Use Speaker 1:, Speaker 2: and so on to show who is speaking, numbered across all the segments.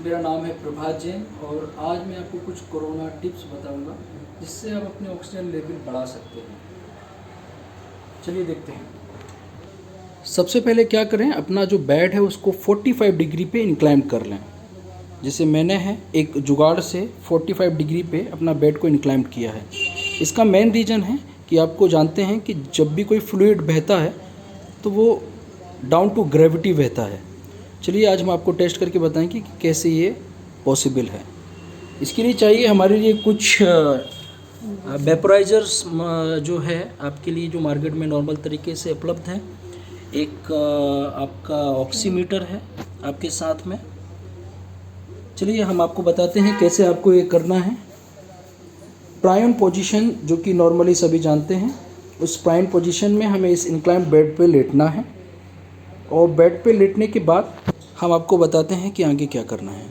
Speaker 1: मेरा नाम है प्रभात जैन और आज मैं आपको कुछ कोरोना टिप्स बताऊंगा जिससे आप अपने ऑक्सीजन लेवल बढ़ा सकते हैं। चलिए देखते हैं। सबसे पहले क्या करें, अपना जो बेड है उसको 45 डिग्री पे इंक्लाइन कर लें। जैसे मैंने है एक जुगाड़ से 45 डिग्री पे अपना बेड को इंक्लाइन किया है। इसका मेन रीज़न है कि आपको जानते हैं कि जब भी कोई फ्लूइड बहता है तो वो डाउन टू ग्रेविटी बहता है। चलिए आज हम आपको टेस्ट करके बताएंगे कि कैसे ये पॉसिबल है। इसके लिए चाहिए हमारे लिए कुछ वेपोराइजर्स जो है आपके लिए जो मार्केट में नॉर्मल तरीके से उपलब्ध है। एक आपका ऑक्सीमीटर है आपके साथ में। चलिए हम आपको बताते हैं कैसे आपको ये करना है। प्रायन पोजीशन जो कि नॉर्मली सभी जानते हैं, उस प्रायन पोजीशन में हमें इस इंक्लाइन बेड पे लेटना है और बेड पे लेटने के बाद हम आपको बताते हैं कि आगे क्या करना है।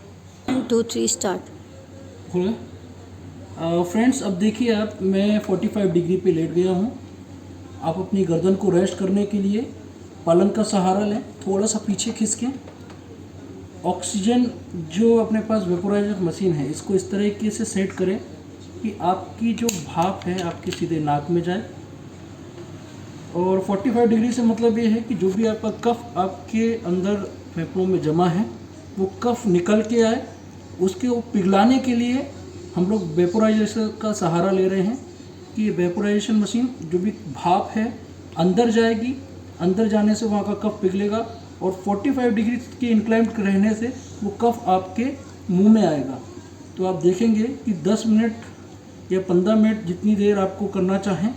Speaker 2: 1 2 3 स्टार्ट।
Speaker 1: फ्रेंड्स अब देखिए आप, मैं 45 डिग्री पे लेट गया हूँ। आप अपनी गर्दन को रेस्ट करने के लिए पलंग का सहारा लें, थोड़ा सा पीछे खिसकें। ऑक्सीजन जो अपने पास वेपोराइजर मशीन है इसको इस तरीके से सेट करें कि आपकी जो भाप है आपके सीधे नाक में जाए। और 45 डिग्री से मतलब ये है कि जो भी आपका कफ आपके अंदर फेफड़ों में जमा है वो कफ निकल के आए। उसके वो पिघलाने के लिए हम लोग वेपोराइजेशन का सहारा ले रहे हैं कि ये वेपोराइजेशन मशीन जो भी भाप है अंदर जाएगी, अंदर जाने से वहाँ का कफ पिघलेगा और 45 डिग्री के इंक्लाइन रहने से वो कफ आपके मुंह में आएगा। तो आप देखेंगे कि 10 मिनट या 15 मिनट जितनी देर आपको करना चाहें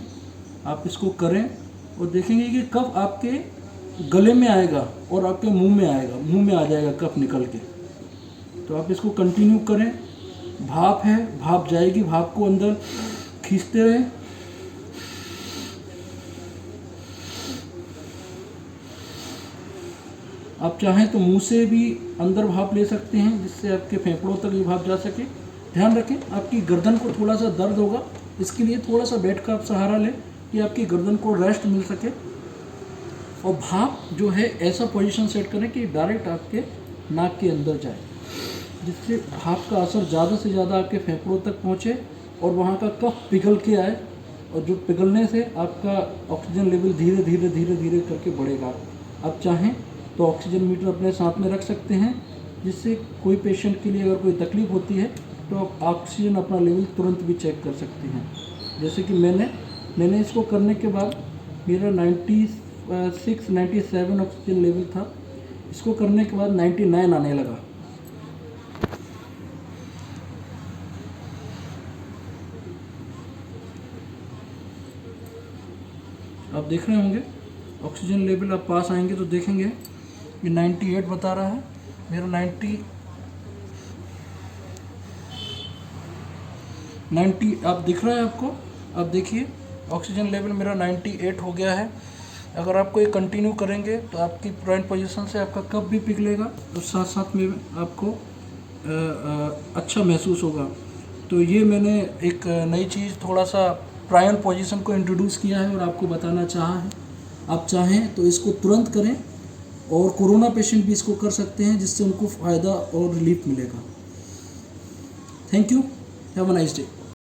Speaker 1: आप इसको करें और देखेंगे कि कफ आपके गले में आएगा और आपके मुंह में आएगा, मुंह में आ जाएगा कफ निकल के। तो आप इसको कंटिन्यू करें। भाप है, भाप जाएगी, भाप को अंदर खींचते रहें। आप चाहें तो मुंह से भी अंदर भाप ले सकते हैं जिससे आपके फेफड़ों तक ये भाप जा सके। ध्यान रखें आपकी गर्दन को थोड़ा सा दर्द होगा, इसके लिए थोड़ा सा बेड का आप सहारा लें कि आपकी गर्दन को रेस्ट मिल सके। और भाप जो है ऐसा पोजीशन सेट करें कि डायरेक्ट आपके नाक के अंदर जाए, जिससे भाप का असर ज़्यादा से ज़्यादा आपके फेफड़ों तक पहुँचे और वहाँ का कफ पिघल के आए। और जो पिघलने से आपका ऑक्सीजन लेवल धीरे धीरे धीरे धीरे करके बढ़ेगा। आप चाहें तो ऑक्सीजन मीटर अपने साथ में रख सकते हैं, जिससे कोई पेशेंट के लिए अगर कोई तकलीफ़ होती है तो आप ऑक्सीजन अपना लेवल तुरंत भी चेक कर सकते हैं। जैसे कि मैंने इसको करने के बाद मेरा 96 97 ऑक्सीजन लेवल था। इसको करने के बाद 99 आने लगा। आप देख रहे होंगे ऑक्सीजन लेवल, आप पास आएंगे तो देखेंगे ये 98 बता रहा है। मेरा 90 आप दिख रहा है आपको। अब देखिए ऑक्सीजन लेवल मेरा 98 हो गया है। अगर आपको ये कंटिन्यू करेंगे तो आपकी प्राइम पोजीशन से आपका कफ भी पिघलेगा और साथ साथ में आपको अच्छा महसूस होगा। तो ये मैंने एक नई चीज़ थोड़ा सा प्रायन पोजीशन को इंट्रोड्यूस किया है और आपको बताना चाहा है। आप चाहें तो इसको तुरंत करें और कोरोना पेशेंट भी इसको कर सकते हैं, जिससे उनको फ़ायदा और रिलीफ मिलेगा। Thank you, have a nice day.